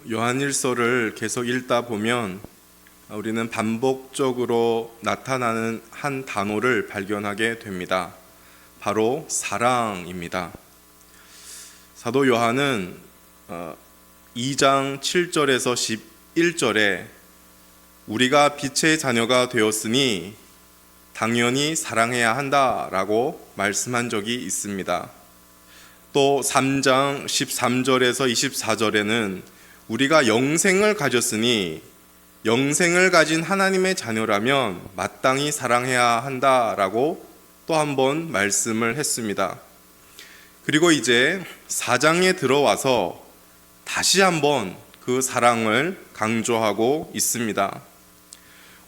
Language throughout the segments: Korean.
요한일서를 계속 읽다 보면 우리는 반복적으로 나타나는 한 단어를 발견하게 됩니다. 바로 사랑입니다. 사도 요한은 2장 7절에서 11절에 우리가 빛의 자녀가 되었으니 당연히 사랑해야 한다라고 말씀한 적이 있습니다. 또 3장 13절에서 24절에는 우리가 영생을 가졌으니 영생을 가진 하나님의 자녀라면 마땅히 사랑해야 한다라고 또 한 번 말씀을 했습니다. 그리고 이제 4장에 들어와서 다시 한번 그 사랑을 강조하고 있습니다.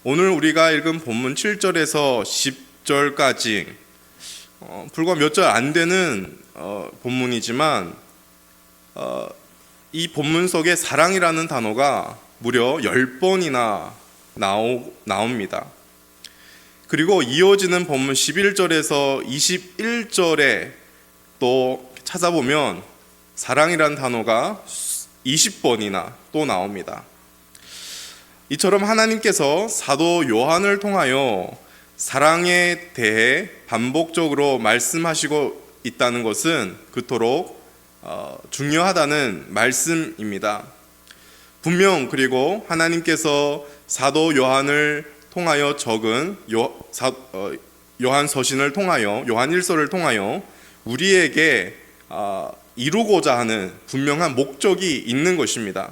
오늘 우리가 읽은 본문 7절에서 10절까지 불과 몇 절 안 되는 본문이지만 이 본문 속에 사랑이라는 단어가 무려 10번이나 나옵니다. 그리고 이어지는 본문 11절에서 21절에 또 찾아보면 사랑이라는 단어가 20번이나 또 나옵니다. 이처럼 하나님께서 사도 요한을 통하여 사랑에 대해 반복적으로 말씀하시고 있다는 것은 그토록 중요하다는 말씀입니다. 분명 그리고 하나님께서 사도 요한을 통하여 적은 요한 서신을 통하여 요한일서를 통하여 우리에게 이루고자 하는 분명한 목적이 있는 것입니다.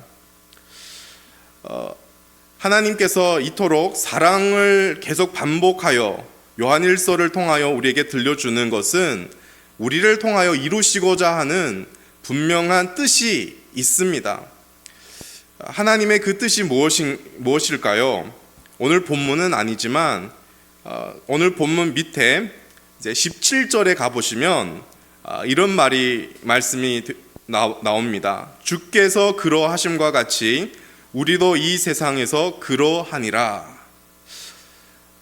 하나님께서 이토록 사랑을 계속 반복하여 요한일서를 통하여 우리에게 들려주는 것은 우리를 통하여 이루시고자 하는 분명한 뜻이 있습니다. 하나님의 그 뜻이 무엇일까요? 오늘 본문은 아니지만 오늘 본문 밑에 이제 17절에 가보시면 이런 말씀이 나옵니다. 주께서 그러하심과 같이 우리도 이 세상에서 그러하니라.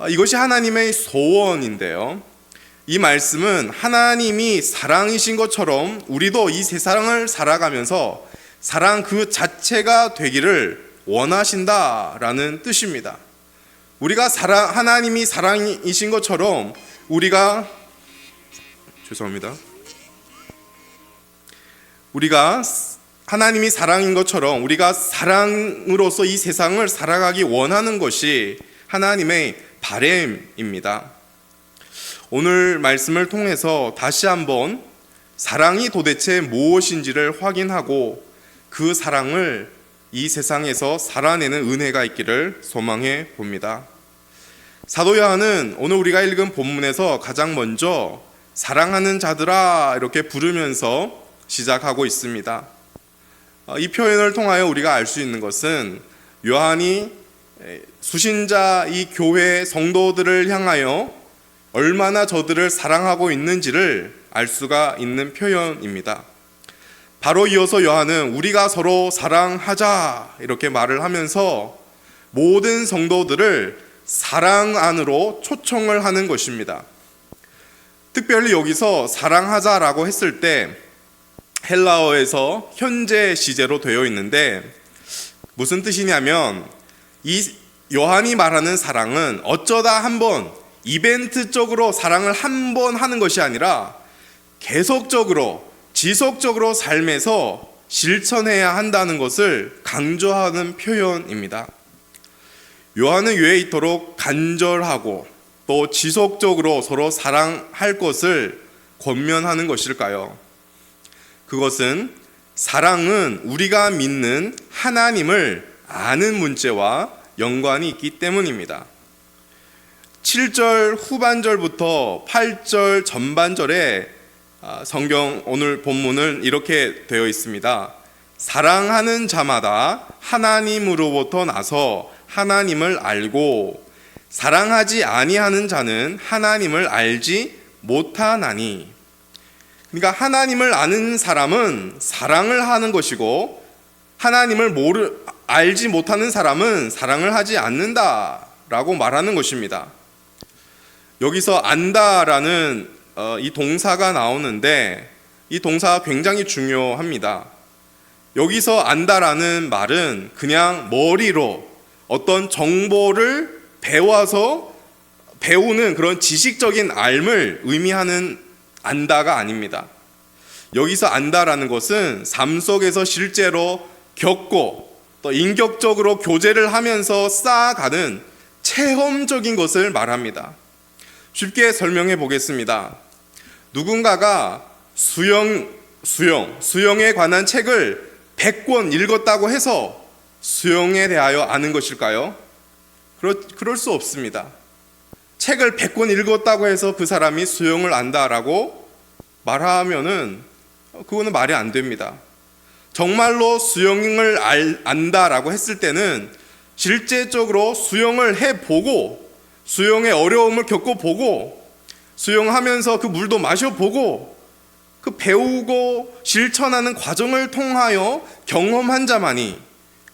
이것이 하나님의 소원인데요. 이 말씀은 하나님이 사랑이신 것처럼 우리도 이 세상을 살아가면서 사랑 그 자체가 되기를 원하신다라는 뜻입니다. 하나님이 사랑이신 것처럼 우리가 하나님이 사랑인 것처럼 우리가 사랑으로서 이 세상을 살아가기 원하는 것이 하나님의 바람입니다. 오늘 말씀을 통해서 다시 한번 사랑이 도대체 무엇인지를 확인하고 그 사랑을 이 세상에서 살아내는 은혜가 있기를 소망해 봅니다. 사도 요한은 오늘 우리가 읽은 본문에서 가장 먼저 사랑하는 자들아 이렇게 부르면서 시작하고 있습니다. 이 표현을 통하여 우리가 알 수 있는 것은 요한이 수신자 이 교회 성도들을 향하여 얼마나 저들을 사랑하고 있는지를 알 수가 있는 표현입니다. 바로 이어서 요한은 우리가 서로 사랑하자 이렇게 말을 하면서 모든 성도들을 사랑 안으로 초청을 하는 것입니다. 특별히 여기서 사랑하자라고 했을 때 헬라어에서 현재 시제로 되어 있는데 무슨 뜻이냐면 이 요한이 말하는 사랑은 어쩌다 한번 이벤트적으로 사랑을 한 번 하는 것이 아니라 계속적으로 지속적으로 삶에서 실천해야 한다는 것을 강조하는 표현입니다. 요한은 왜 이토록 간절하고 또 지속적으로 서로 사랑할 것을 권면하는 것일까요? 그것은 사랑은 우리가 믿는 하나님을 아는 문제와 연관이 있기 때문입니다. 7절 후반절부터 8절 전반절에 성경 오늘 본문은 이렇게 되어 있습니다. 사랑하는 자마다 하나님으로부터 나서 하나님을 알고 사랑하지 아니하는 자는 하나님을 알지 못하나니. 그러니까 하나님을 아는 사람은 사랑을 하는 것이고 하나님을 알지 못하는 사람은 사랑을 하지 않는다라고 말하는 것입니다. 여기서 안다라는 이 동사가 나오는데 이 동사가 굉장히 중요합니다. 여기서 안다라는 말은 그냥 머리로 어떤 정보를 배우는 그런 지식적인 알을 의미하는 안다가 아닙니다. 여기서 안다라는 것은 삶 속에서 실제로 겪고 또 인격적으로 교제를 하면서 쌓아가는 체험적인 것을 말합니다. 쉽게 설명해 보겠습니다. 누군가가 수영에 관한 책을 100권 읽었다고 해서 수영에 대하여 아는 것일까요? 그럴 수 없습니다. 책을 100권 읽었다고 해서 그 사람이 수영을 안다라고 말하면은 그거는 말이 안 됩니다. 정말로 수영을 안다라고 했을 때는 실제적으로 수영을 해보고 수영의 어려움을 겪어보고 수영하면서 그 물도 마셔보고 그 배우고 실천하는 과정을 통하여 경험한 자만이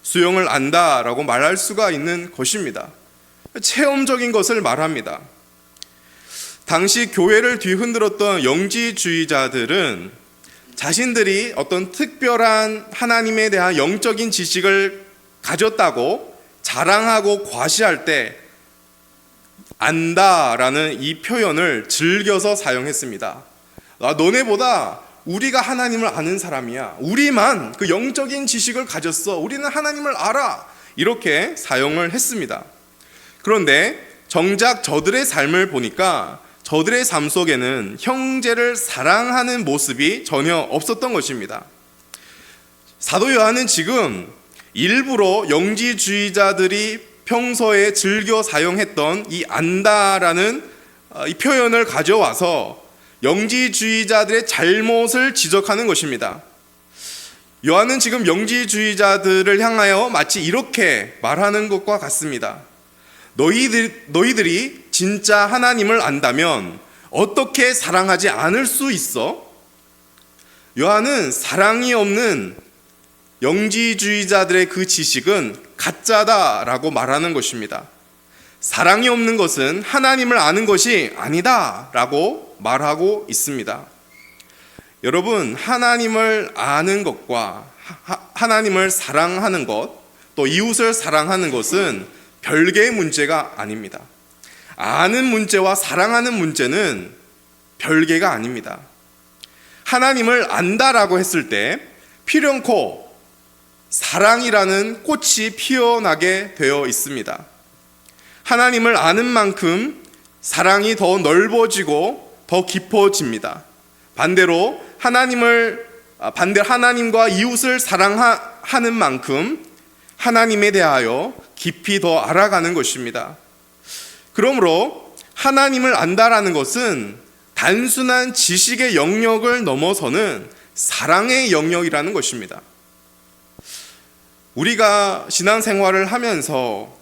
수영을 안다라고 말할 수가 있는 것입니다. 체험적인 것을 말합니다. 당시 교회를 뒤흔들었던 영지주의자들은 자신들이 어떤 특별한 하나님에 대한 영적인 지식을 가졌다고 자랑하고 과시할 때 안다라는 이 표현을 즐겨서 사용했습니다. 너네보다 우리가 하나님을 아는 사람이야. 우리만 그 영적인 지식을 가졌어. 우리는 하나님을 알아. 이렇게 사용을 했습니다. 그런데 정작 저들의 삶을 보니까 저들의 삶 속에는 형제를 사랑하는 모습이 전혀 없었던 것입니다. 사도 요한은 지금 일부러 영지주의자들이 평소에 즐겨 사용했던 이 안다라는 이 표현을 가져와서 영지주의자들의 잘못을 지적하는 것입니다. 요한은 지금 영지주의자들을 향하여 마치 이렇게 말하는 것과 같습니다. 너희들이 진짜 하나님을 안다면 어떻게 사랑하지 않을 수 있어? 요한은 사랑이 없는 영지주의자들의 그 지식은 가짜다라고 말하는 것입니다. 사랑이 없는 것은 하나님을 아는 것이 아니다라고 말하고 있습니다. 여러분, 하나님을 아는 것과 하나님을 사랑하는 것, 또 이웃을 사랑하는 것은 별개의 문제가 아닙니다. 아는 문제와 사랑하는 문제는 별개가 아닙니다. 하나님을 안다라고 했을 때 필연코 사랑이라는 꽃이 피어나게 되어 있습니다. 하나님을 아는 만큼 사랑이 더 넓어지고 더 깊어집니다. 반대로 하나님과 이웃을 사랑하는 만큼 하나님에 대하여 깊이 더 알아가는 것입니다. 그러므로 하나님을 안다라는 것은 단순한 지식의 영역을 넘어서는 사랑의 영역이라는 것입니다. 우리가 신앙생활을 하면서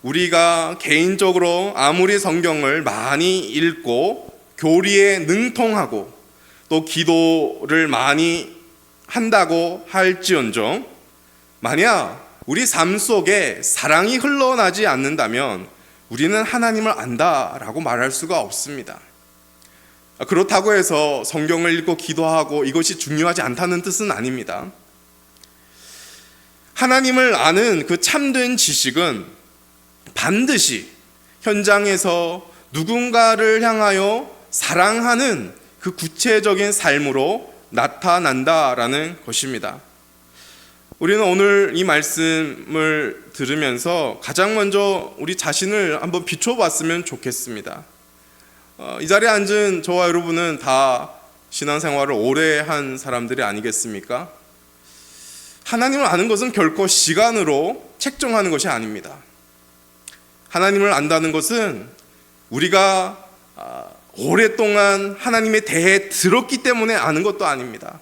우리가 개인적으로 아무리 성경을 많이 읽고 교리에 능통하고 또 기도를 많이 한다고 할지언정 만약 우리 삶 속에 사랑이 흘러나지 않는다면 우리는 하나님을 안다라고 말할 수가 없습니다. 그렇다고 해서 성경을 읽고 기도하고 이것이 중요하지 않다는 뜻은 아닙니다. 하나님을 아는 그 참된 지식은 반드시 현장에서 누군가를 향하여 사랑하는 그 구체적인 삶으로 나타난다라는 것입니다. 우리는 오늘 이 말씀을 들으면서 가장 먼저 우리 자신을 한번 비춰봤으면 좋겠습니다. 이 자리에 앉은 저와 여러분은 다 신앙생활을 오래 한 사람들이 아니겠습니까? 하나님을 아는 것은 결코 시간으로 책정하는 것이 아닙니다. 하나님을 안다는 것은 우리가 오랫동안 하나님에 대해 들었기 때문에 아는 것도 아닙니다.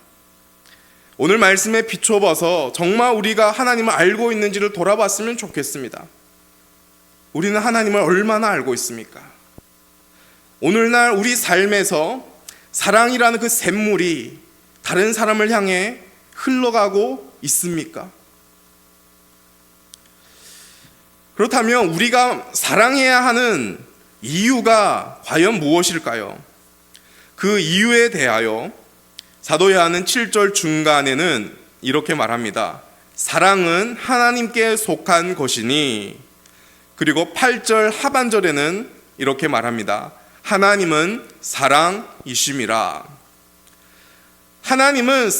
오늘 말씀에 비춰봐서 정말 우리가 하나님을 알고 있는지를 돌아봤으면 좋겠습니다. 우리는 하나님을 얼마나 알고 있습니까? 오늘날 우리 삶에서 사랑이라는 그 샘물이 다른 사람을 향해 흘러가고 있습니까? 그렇다면 우리가 사랑해야 하는 이유가 과연 무엇일까요? 그 이유에 대하여 사도 요한은 7절 중간에는 이렇게 말합니다. 사랑은 하나님께 속한 것이니. 그리고 8절 하반절에는 이렇게 말합니다. 하나님은 사랑이심이라. 하나님은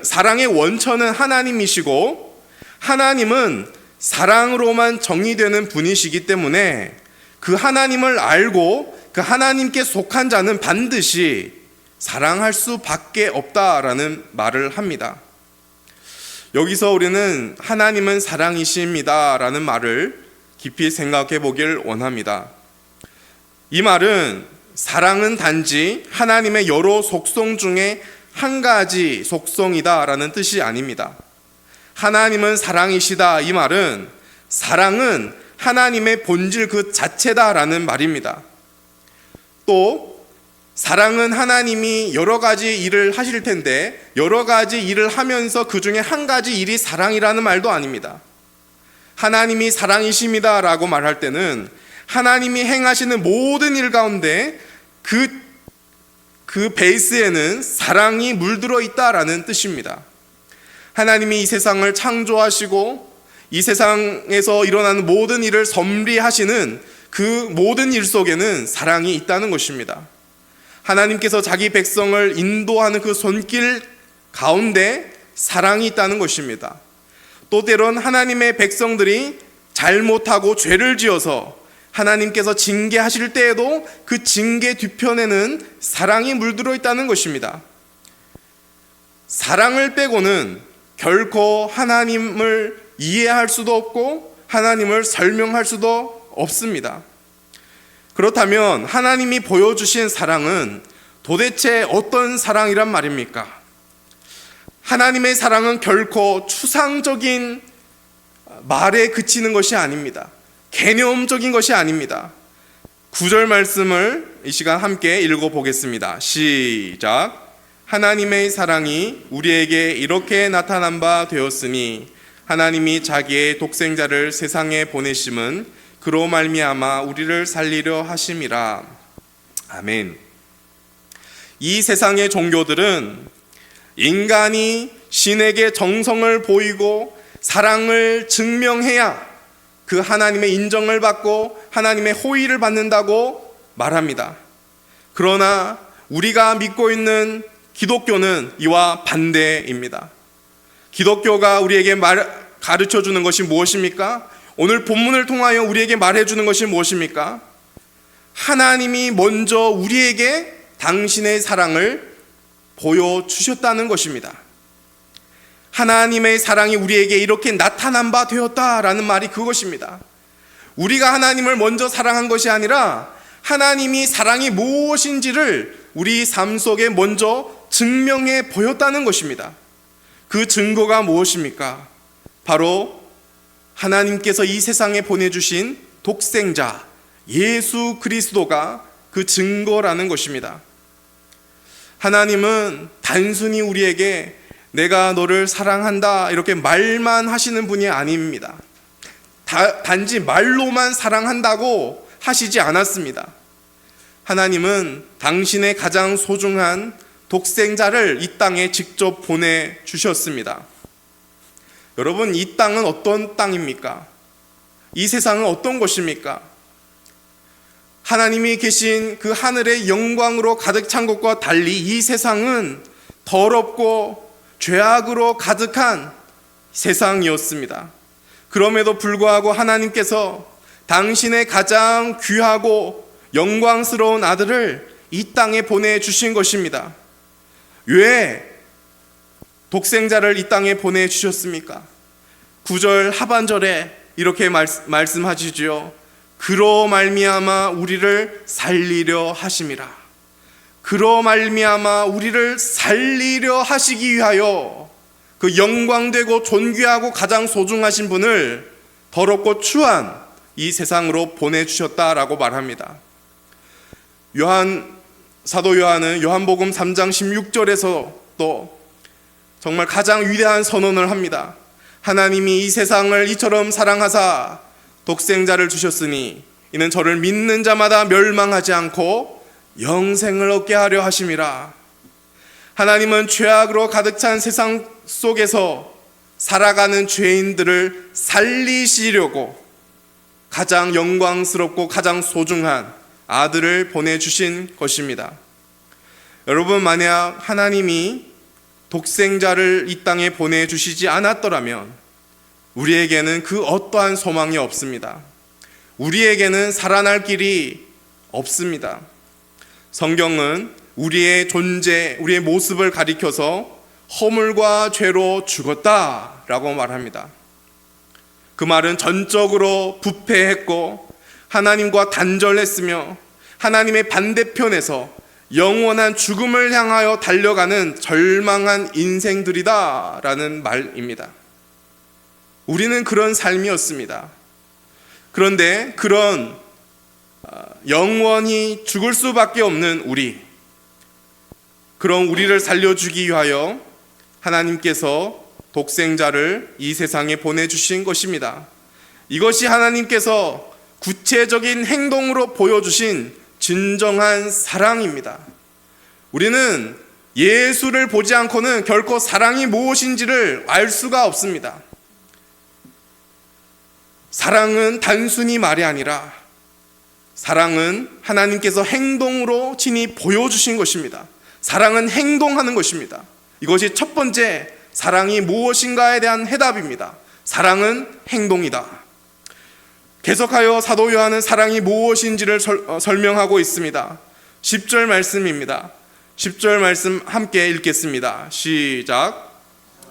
사랑의 원천은 하나님이시고, 하나님은 사랑으로만 정의되는 분이시기 때문에 그 하나님을 알고 그 하나님께 속한 자는 반드시 사랑할 수밖에 없다라는 말을 합니다. 여기서 우리는 하나님은 사랑이십니다 라는 말을 깊이 생각해 보길 원합니다. 이 말은 사랑은 단지 하나님의 여러 속성 중에 한 가지 속성이다 라는 뜻이 아닙니다. 하나님은 사랑이시다, 이 말은 사랑은 하나님의 본질 그 자체다 라는 말입니다. 또 사랑은 하나님이 여러 가지 일을 하실 텐데 여러 가지 일을 하면서 그 중에 한 가지 일이 사랑이라는 말도 아닙니다. 하나님이 사랑이십니다 라고 말할 때는 하나님이 행하시는 모든 일 가운데 그 베이스에는 사랑이 물들어 있다라는 뜻입니다. 하나님이 이 세상을 창조하시고 이 세상에서 일어나는 모든 일을 섭리하시는 그 모든 일 속에는 사랑이 있다는 것입니다. 하나님께서 자기 백성을 인도하는 그 손길 가운데 사랑이 있다는 것입니다. 또 때론 하나님의 백성들이 잘못하고 죄를 지어서 하나님께서 징계하실 때에도 그 징계 뒤편에는 사랑이 물들어 있다는 것입니다. 사랑을 빼고는 결코 하나님을 이해할 수도 없고 하나님을 설명할 수도 없습니다. 그렇다면 하나님이 보여주신 사랑은 도대체 어떤 사랑이란 말입니까? 하나님의 사랑은 결코 추상적인 말에 그치는 것이 아닙니다. 개념적인 것이 아닙니다. 9절 말씀을 이 시간 함께 읽어보겠습니다. 시작. 하나님의 사랑이 우리에게 이렇게 나타난 바 되었으니 하나님이 자기의 독생자를 세상에 보내심은 그로 말미암아 우리를 살리려 하심이라. 아멘. 이 세상의 종교들은 인간이 신에게 정성을 보이고 사랑을 증명해야 그 하나님의 인정을 받고 하나님의 호의를 받는다고 말합니다. 그러나 우리가 믿고 있는 기독교는 이와 반대입니다. 기독교가 우리에게 가르쳐 주는 것이 무엇입니까? 오늘 본문을 통하여 우리에게 말해주는 것이 무엇입니까? 하나님이 먼저 우리에게 당신의 사랑을 보여주셨다는 것입니다. 하나님의 사랑이 우리에게 이렇게 나타난 바 되었다라는 말이 그것입니다. 우리가 하나님을 먼저 사랑한 것이 아니라 하나님이 사랑이 무엇인지를 우리 삶 속에 먼저 증명해 보였다는 것입니다. 그 증거가 무엇입니까? 바로 하나님께서 이 세상에 보내주신 독생자 예수 그리스도가 그 증거라는 것입니다. 하나님은 단순히 우리에게 내가 너를 사랑한다 이렇게 말만 하시는 분이 아닙니다. 단지 말로만 사랑한다고 하시지 않았습니다. 하나님은 당신의 가장 소중한 독생자를 이 땅에 직접 보내주셨습니다. 여러분, 이 땅은 어떤 땅입니까? 이 세상은 어떤 곳입니까? 하나님이 계신 그 하늘의 영광으로 가득 찬 것과 달리 이 세상은 더럽고 죄악으로 가득한 세상이었습니다. 그럼에도 불구하고 하나님께서 당신의 가장 귀하고 영광스러운 아들을 이 땅에 보내주신 것입니다. 왜 독생자를 이 땅에 보내주셨습니까? 9절 하반절에 이렇게 말씀하시지요. 그로 말미암아 우리를 살리려 하심이라. 그로 말미암아 우리를 살리려 하시기 위하여 그 영광되고 존귀하고 가장 소중하신 분을 더럽고 추한 이 세상으로 보내주셨다라고 말합니다. 사도 요한은 요한복음 3장 16절에서 또 정말 가장 위대한 선언을 합니다. 하나님이 이 세상을 이처럼 사랑하사 독생자를 주셨으니 이는 저를 믿는 자마다 멸망하지 않고 영생을 얻게 하려 하심이라. 하나님은 죄악으로 가득 찬 세상 속에서 살아가는 죄인들을 살리시려고 가장 영광스럽고 가장 소중한 아들을 보내주신 것입니다. 여러분, 만약 하나님이 독생자를 이 땅에 보내주시지 않았더라면 우리에게는 그 어떠한 소망이 없습니다. 우리에게는 살아날 길이 없습니다. 성경은 우리의 존재, 우리의 모습을 가리켜서 허물과 죄로 죽었다라고 말합니다. 그 말은 전적으로 부패했고 하나님과 단절했으며 하나님의 반대편에서 영원한 죽음을 향하여 달려가는 절망한 인생들이다라는 말입니다. 우리는 그런 삶이었습니다. 그런데 그런 영원히 죽을 수밖에 없는 그런 우리를 살려주기 위하여 하나님께서 독생자를 이 세상에 보내주신 것입니다. 이것이 하나님께서 구체적인 행동으로 보여주신 진정한 사랑입니다. 우리는 예수를 보지 않고는 결코 사랑이 무엇인지를 알 수가 없습니다. 사랑은 단순히 말이 아니라 사랑은 하나님께서 행동으로 친히 보여주신 것입니다. 사랑은 행동하는 것입니다. 이것이 첫 번째 사랑이 무엇인가에 대한 해답입니다. 사랑은 행동이다. 계속하여 사도 요한은 사랑이 무엇인지를 설명하고 있습니다. 10절 말씀입니다. 10절 말씀 함께 읽겠습니다. 시작.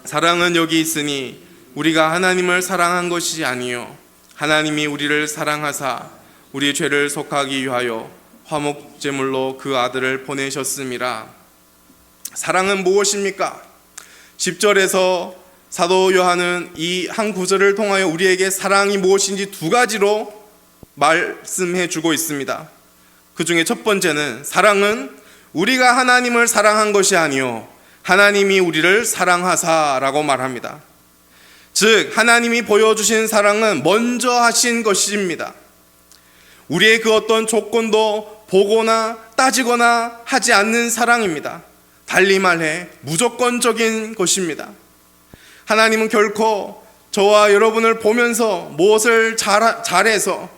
사랑은 여기 있으니 우리가 하나님을 사랑한 것이 아니요 하나님이 우리를 사랑하사 우리 죄를 속하기 위하여 화목제물로 그 아들을 보내셨음이라. 사랑은 무엇입니까? 10절에서 사도 요한은 이 한 구절을 통하여 우리에게 사랑이 무엇인지 두 가지로 말씀해 주고 있습니다. 그 중에 첫 번째는 사랑은 우리가 하나님을 사랑한 것이 아니요 하나님이 우리를 사랑하사라고 말합니다. 즉 하나님이 보여주신 사랑은 먼저 하신 것입니다. 우리의 그 어떤 조건도 보거나 따지거나 하지 않는 사랑입니다. 달리 말해 무조건적인 것입니다. 하나님은 결코 저와 여러분을 보면서 무엇을 잘해서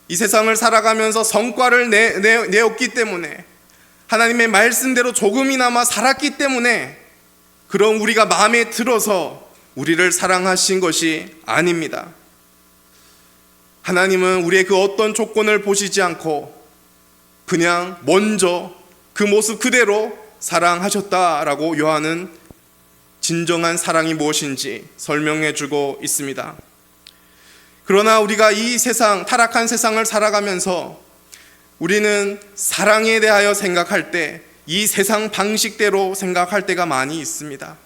이 세상을 살아가면서 성과를 내었기 때문에 하나님의 말씀대로 조금이나마 살았기 때문에 그런 우리가 마음에 들어서 우리를 사랑하신 것이 아닙니다. 하나님은 우리의 그 어떤 조건을 보시지 않고 그냥 먼저 그 모습 그대로 사랑하셨다라고 요한은 진정한 사랑이 무엇인지 설명해 주고 있습니다. 그러나 우리가 이 세상, 타락한 세상을 살아가면서 우리는 사랑에 대하여 생각할 때 이 세상 방식대로 생각할 때가 많이 있습니다.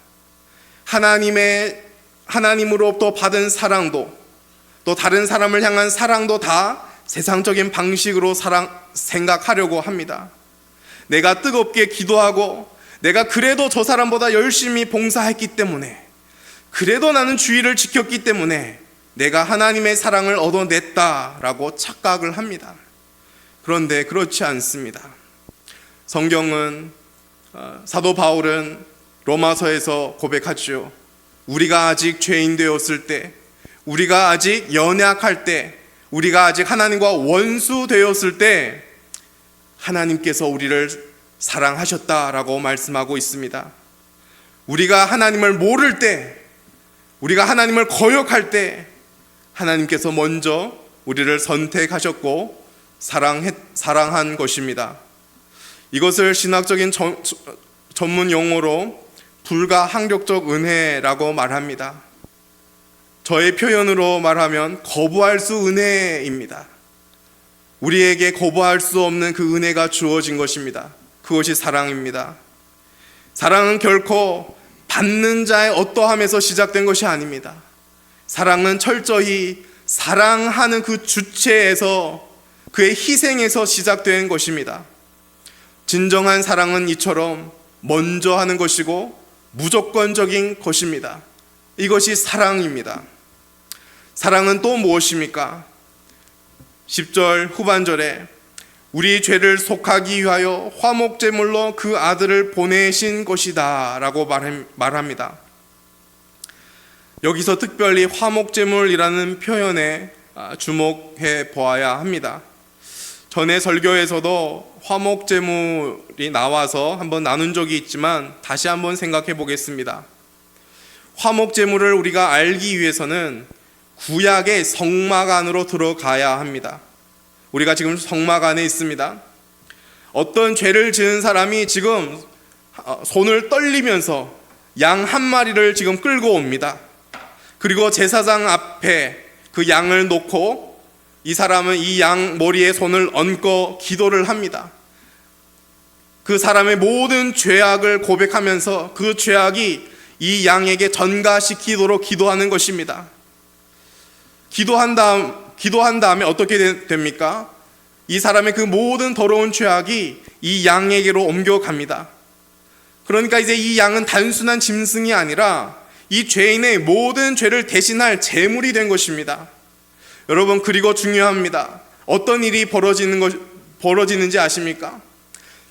하나님으로부터 받은 사랑도 또 다른 사람을 향한 사랑도 다 세상적인 방식으로 생각하려고 합니다. 내가 뜨겁게 기도하고 내가 그래도 저 사람보다 열심히 봉사했기 때문에 그래도 나는 주의를 지켰기 때문에 내가 하나님의 사랑을 얻어냈다라고 착각을 합니다. 그런데 그렇지 않습니다. 성경은 사도 바울은 로마서에서 고백하죠. 우리가 아직 죄인 되었을 때, 우리가 아직 연약할 때, 우리가 아직 하나님과 원수 되었을 때 하나님께서 우리를 사랑하셨다라고 말씀하고 있습니다. 우리가 하나님을 모를 때, 우리가 하나님을 거역할 때 하나님께서 먼저 우리를 선택하셨고 사랑한 것입니다. 이것을 신학적인 전문 용어로 불가항력적 은혜라고 말합니다. 저의 표현으로 말하면 거부할 수 은혜입니다. 우리에게 거부할 수 없는 그 은혜가 주어진 것입니다. 그것이 사랑입니다. 사랑은 결코 받는 자의 어떠함에서 시작된 것이 아닙니다. 사랑은 철저히 사랑하는 그 주체에서, 그의 희생에서 시작된 것입니다. 진정한 사랑은 이처럼 먼저 하는 것이고 무조건적인 것입니다. 이것이 사랑입니다. 사랑은 또 무엇입니까? 10절 후반절에 우리 죄를 속하기 위하여 화목제물로 그 아들을 보내신 것이다 라고 말합니다. 여기서 특별히 화목제물이라는 표현에 주목해 보아야 합니다. 전에 설교에서도 화목제물이 나와서 한번 나눈 적이 있지만 다시 한번 생각해 보겠습니다. 화목제물을 우리가 알기 위해서는 구약의 성막 안으로 들어가야 합니다. 우리가 지금 성막 안에 있습니다. 어떤 죄를 지은 사람이 지금 손을 떨리면서 양 한 마리를 지금 끌고 옵니다. 그리고 제사장 앞에 그 양을 놓고 이 사람은 이 양 머리에 손을 얹고 기도를 합니다. 그 사람의 모든 죄악을 고백하면서 그 죄악이 이 양에게 전가시키도록 기도하는 것입니다. 기도한 다음에 어떻게 됩니까? 이 사람의 그 모든 더러운 죄악이 이 양에게로 옮겨갑니다. 그러니까 이제 이 양은 단순한 짐승이 아니라 이 죄인의 모든 죄를 대신할 제물이 된 것입니다. 여러분, 그리고 중요합니다. 어떤 일이 벌어지는지 아십니까?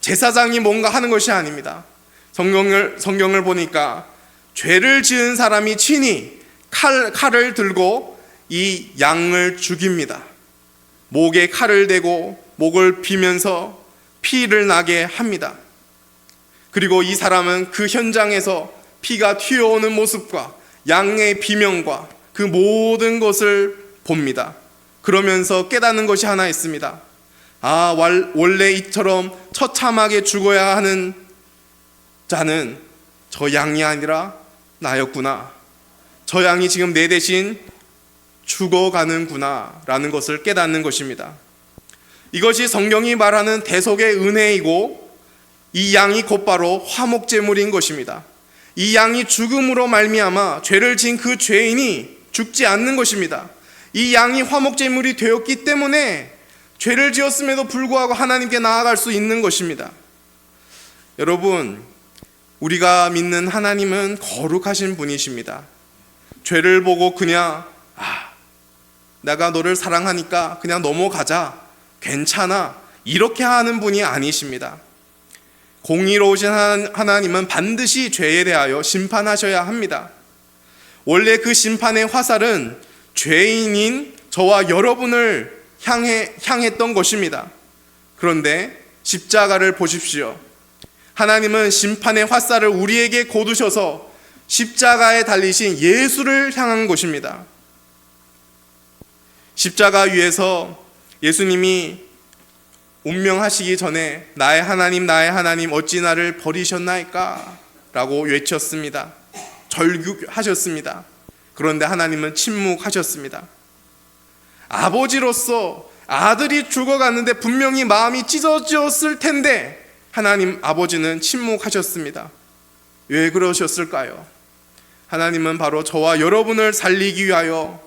제사장이 뭔가 하는 것이 아닙니다. 성경을 보니까 죄를 지은 사람이 친히 칼을 들고 이 양을 죽입니다. 목에 칼을 대고 목을 비면서 피를 나게 합니다. 그리고 이 사람은 그 현장에서 피가 튀어오는 모습과 양의 비명과 그 모든 것을 봅니다. 그러면서 깨닫는 것이 하나 있습니다. 원래 이처럼 처참하게 죽어야 하는 자는 저 양이 아니라 나였구나. 저 양이 지금 내 대신 죽어가는구나 라는 것을 깨닫는 것입니다. 이것이 성경이 말하는 대속의 은혜이고 이 양이 곧바로 화목제물인 것입니다. 이 양이 죽음으로 말미암아 죄를 지은 그 죄인이 죽지 않는 것입니다. 이 양이 화목제물이 되었기 때문에 죄를 지었음에도 불구하고 하나님께 나아갈 수 있는 것입니다. 여러분, 우리가 믿는 하나님은 거룩하신 분이십니다. 죄를 보고 그냥 내가 너를 사랑하니까 그냥 넘어가자, 괜찮아, 이렇게 하는 분이 아니십니다. 공의로우신 하나님은 반드시 죄에 대하여 심판하셔야 합니다. 원래 그 심판의 화살은 죄인인 저와 여러분을 향했던 것입니다. 그런데 십자가를 보십시오. 하나님은 심판의 화살을 우리에게 고두셔서 십자가에 달리신 예수를 향한 것입니다. 십자가 위에서 예수님이 운명하시기 전에 나의 하나님 어찌 나를 버리셨나이까? 라고 외쳤습니다. 절규하셨습니다. 그런데 하나님은 침묵하셨습니다. 아버지로서 아들이 죽어갔는데 분명히 마음이 찢어졌을 텐데 하나님 아버지는 침묵하셨습니다. 왜 그러셨을까요? 하나님은 바로 저와 여러분을 살리기 위하여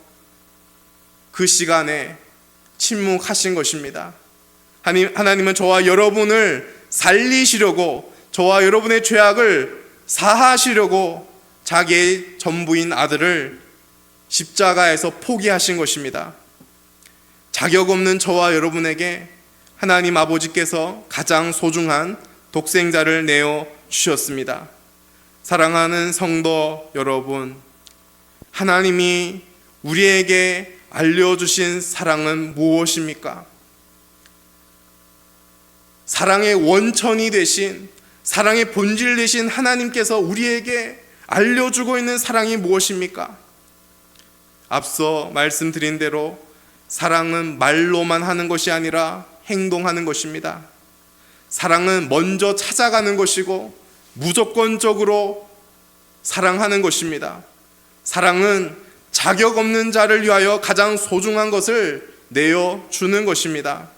그 시간에 침묵하신 것입니다. 하나님은 저와 여러분을 살리시려고, 저와 여러분의 죄악을 사하시려고 자기의 전부인 아들을 십자가에서 포기하신 것입니다. 자격 없는 저와 여러분에게 하나님 아버지께서 가장 소중한 독생자를 내어 주셨습니다. 사랑하는 성도 여러분, 하나님이 우리에게 알려주신 사랑은 무엇입니까? 사랑의 원천이 되신, 사랑의 본질 되신 하나님께서 우리에게 알려주고 있는 사랑이 무엇입니까? 앞서 말씀드린 대로 사랑은 말로만 하는 것이 아니라 행동하는 것입니다. 사랑은 먼저 찾아가는 것이고 무조건적으로 사랑하는 것입니다. 사랑은 자격 없는 자를 위하여 가장 소중한 것을 내어주는 것입니다.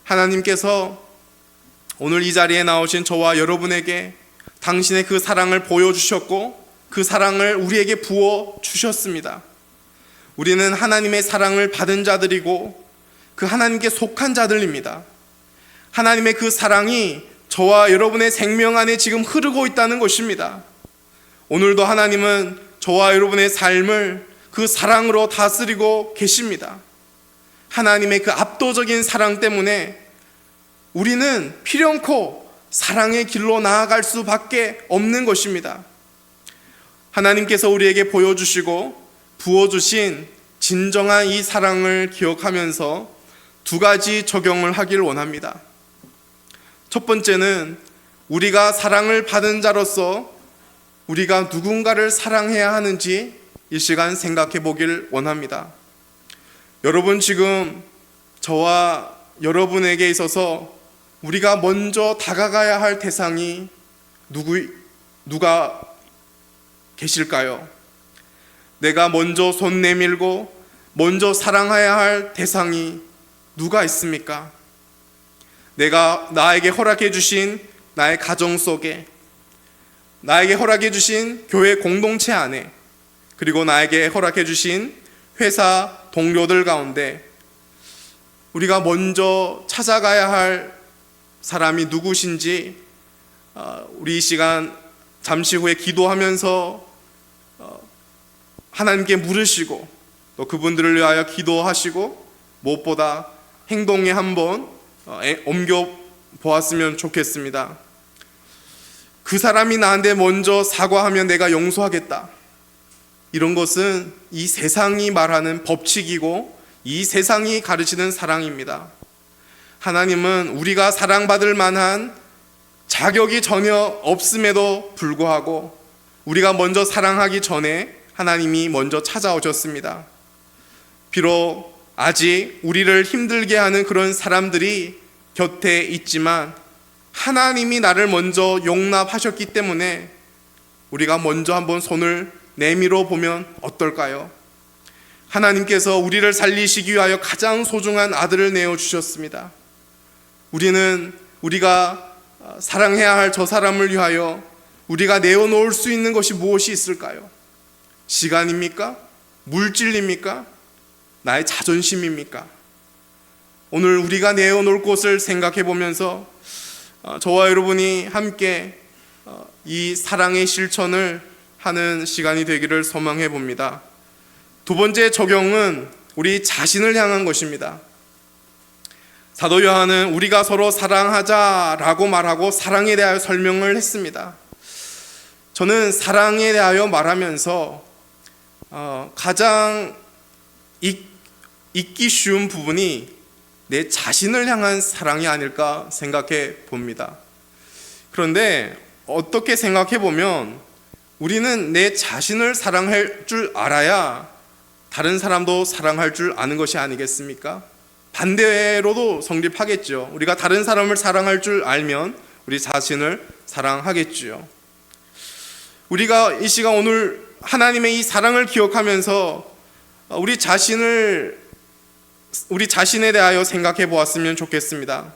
하나님께서 오늘 이 자리에 나오신 저와 여러분에게 당신의 그 사랑을 보여주셨고 그 사랑을 우리에게 부어주셨습니다. 우리는 하나님의 사랑을 받은 자들이고 그 하나님께 속한 자들입니다. 하나님의 그 사랑이 저와 여러분의 생명 안에 지금 흐르고 있다는 것입니다. 오늘도 하나님은 저와 여러분의 삶을 그 사랑으로 다스리고 계십니다. 하나님의 그 압도적인 사랑 때문에 우리는 필연코 사랑의 길로 나아갈 수밖에 없는 것입니다. 하나님께서 우리에게 보여주시고 부어주신 진정한 이 사랑을 기억하면서 두 가지 적용을 하길 원합니다. 첫 번째는 우리가 사랑을 받은 자로서 우리가 누군가를 사랑해야 하는지 이 시간 생각해 보길 원합니다. 여러분, 지금 저와 여러분에게 있어서 우리가 먼저 다가가야 할 대상이 누가 계실까요? 내가 먼저 손 내밀고 먼저 사랑해야 할 대상이 누가 있습니까? 나에게 허락해 주신 나의 가정 속에, 나에게 허락해 주신 교회 공동체 안에, 그리고 나에게 허락해 주신 회사 동료들 가운데 우리가 먼저 찾아가야 할 사람이 누구신지 우리 이 시간 잠시 후에 기도하면서 하나님께 물으시고 또 그분들을 위하여 기도하시고 무엇보다 행동에 한번 옮겨 보았으면 좋겠습니다. 그 사람이 나한테 먼저 사과하면 내가 용서하겠다. 이런 것은 이 세상이 말하는 법칙이고 이 세상이 가르치는 사랑입니다. 하나님은 우리가 사랑받을 만한 자격이 전혀 없음에도 불구하고 우리가 먼저 사랑하기 전에 하나님이 먼저 찾아오셨습니다. 비록 아직 우리를 힘들게 하는 그런 사람들이 곁에 있지만 하나님이 나를 먼저 용납하셨기 때문에 우리가 먼저 한번 손을 내밀어 보면 어떨까요? 하나님께서 우리를 살리시기 위하여 가장 소중한 아들을 내어주셨습니다. 우리가 사랑해야 할 저 사람을 위하여 우리가 내어놓을 수 있는 것이 무엇이 있을까요? 시간입니까? 물질입니까? 나의 자존심입니까? 오늘 우리가 내어놓을 곳을 생각해 보면서 저와 여러분이 함께 이 사랑의 실천을 하는 시간이 되기를 소망해 봅니다. 두 번째 적용은 우리 자신을 향한 것입니다. 사도 요한은 우리가 서로 사랑하자라고 말하고 사랑에 대하여 설명을 했습니다. 저는 사랑에 대하여 말하면서 가장 잊기 쉬운 부분이 내 자신을 향한 사랑이 아닐까 생각해 봅니다. 그런데 어떻게 생각해 보면 우리는 내 자신을 사랑할 줄 알아야 다른 사람도 사랑할 줄 아는 것이 아니겠습니까? 반대로도 성립하겠죠. 우리가 다른 사람을 사랑할 줄 알면 우리 자신을 사랑하겠지요. 우리가 이 시간 오늘 하나님의 이 사랑을 기억하면서 우리 자신에 대하여 생각해 보았으면 좋겠습니다.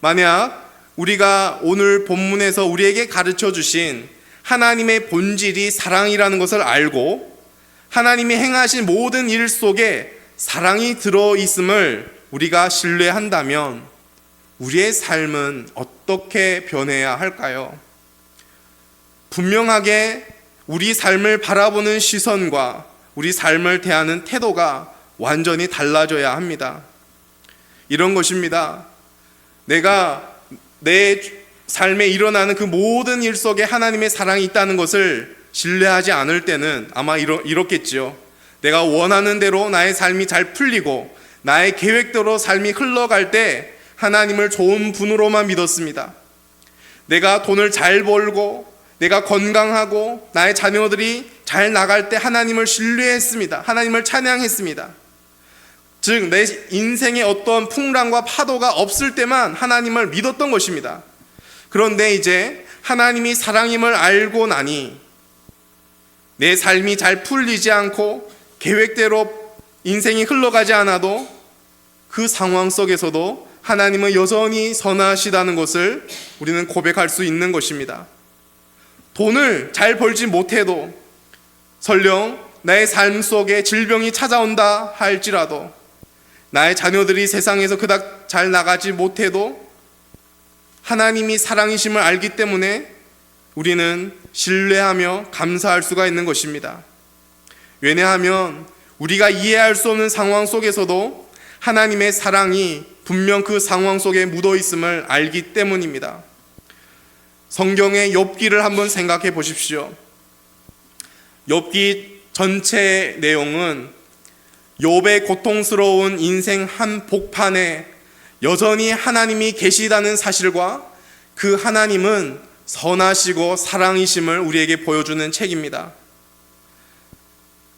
만약 우리가 오늘 본문에서 우리에게 가르쳐 주신 하나님의 본질이 사랑이라는 것을 알고 하나님이 행하신 모든 일 속에 사랑이 들어있음을 우리가 신뢰한다면 우리의 삶은 어떻게 변해야 할까요? 분명하게 우리 삶을 바라보는 시선과 우리 삶을 대하는 태도가 완전히 달라져야 합니다. 이런 것입니다. 내가 내 삶에 일어나는 그 모든 일 속에 하나님의 사랑이 있다는 것을 신뢰하지 않을 때는 아마 이렇겠지요. 내가 원하는 대로 나의 삶이 잘 풀리고 나의 계획대로 삶이 흘러갈 때 하나님을 좋은 분으로만 믿었습니다. 내가 돈을 잘 벌고 내가 건강하고 나의 자녀들이 잘 나갈 때 하나님을 신뢰했습니다. 하나님을 찬양했습니다. 즉 내 인생에 어떤 풍랑과 파도가 없을 때만 하나님을 믿었던 것입니다. 그런데 이제 하나님이 사랑임을 알고 나니 내 삶이 잘 풀리지 않고 계획대로 인생이 흘러가지 않아도 그 상황 속에서도 하나님은 여전히 선하시다는 것을 우리는 고백할 수 있는 것입니다. 돈을 잘 벌지 못해도 설령 나의 삶 속에 질병이 찾아온다 할지라도 나의 자녀들이 세상에서 그닥 잘 나가지 못해도 하나님이 사랑이심을 알기 때문에 우리는 신뢰하며 감사할 수가 있는 것입니다. 왜냐하면 우리가 이해할 수 없는 상황 속에서도 하나님의 사랑이 분명 그 상황 속에 묻어 있음을 알기 때문입니다. 성경의 욥기를 한번 생각해 보십시오. 욥기 전체 내용은 욥의 고통스러운 인생 한복판에 여전히 하나님이 계시다는 사실과 그 하나님은 선하시고 사랑이심을 우리에게 보여주는 책입니다.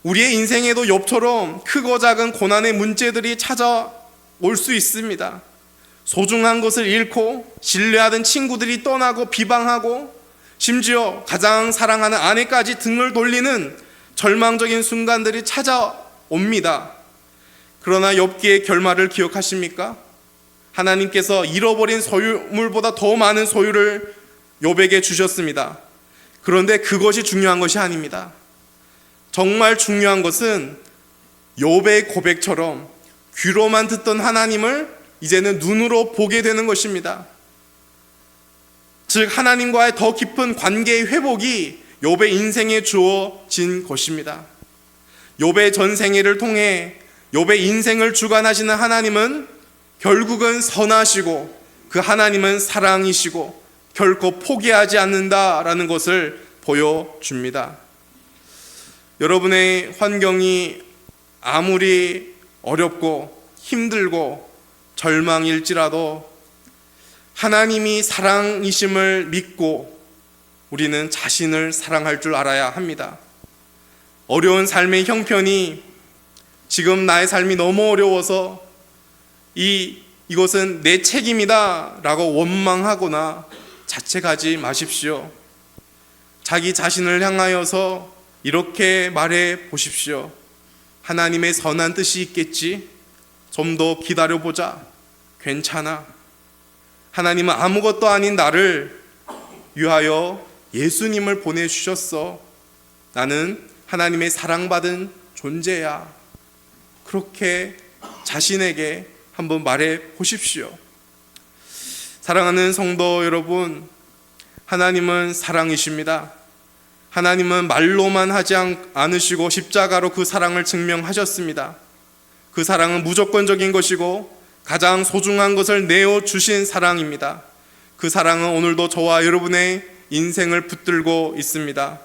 우리의 인생에도 욥처럼 크고 작은 고난의 문제들이 찾아올 수 있습니다. 소중한 것을 잃고 신뢰하던 친구들이 떠나고 비방하고 심지어 가장 사랑하는 아내까지 등을 돌리는 절망적인 순간들이 찾아옵니다. 그러나 욥기의 결말을 기억하십니까? 하나님께서 잃어버린 소유물보다 더 많은 소유를 욥에게 주셨습니다. 그런데 그것이 중요한 것이 아닙니다. 정말 중요한 것은 욥의 고백처럼 귀로만 듣던 하나님을 이제는 눈으로 보게 되는 것입니다. 즉 하나님과의 더 깊은 관계의 회복이 욥의 인생에 주어진 것입니다. 욥의 전생애를 통해 욥의 인생을 주관하시는 하나님은 결국은 선하시고 그 하나님은 사랑이시고 결코 포기하지 않는다라는 것을 보여줍니다. 여러분의 환경이 아무리 어렵고 힘들고 절망일지라도 하나님이 사랑이심을 믿고 우리는 자신을 사랑할 줄 알아야 합니다. 어려운 삶의 형편이 지금 나의 삶이 너무 어려워서 이것은 내 책임이다 라고 원망하거나 자책하지 마십시오. 자기 자신을 향하여서 이렇게 말해 보십시오. 하나님의 선한 뜻이 있겠지? 좀 더 기다려보자. 괜찮아. 하나님은 아무것도 아닌 나를 위하여 예수님을 보내주셨어. 나는 하나님의 사랑받은 존재야. 그렇게 자신에게 한번 말해 보십시오. 사랑하는 성도 여러분, 하나님은 사랑이십니다. 하나님은 말로만 하지 않으시고 십자가로 그 사랑을 증명하셨습니다. 그 사랑은 무조건적인 것이고 가장 소중한 것을 내어주신 사랑입니다. 그 사랑은 오늘도 저와 여러분의 인생을 붙들고 있습니다.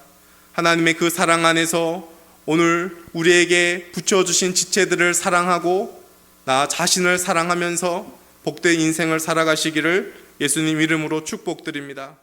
하나님의 그 사랑 안에서 오늘 우리에게 붙여주신 지체들을 사랑하고 나 자신을 사랑하면서 복된 인생을 살아가시기를 예수님 이름으로 축복드립니다.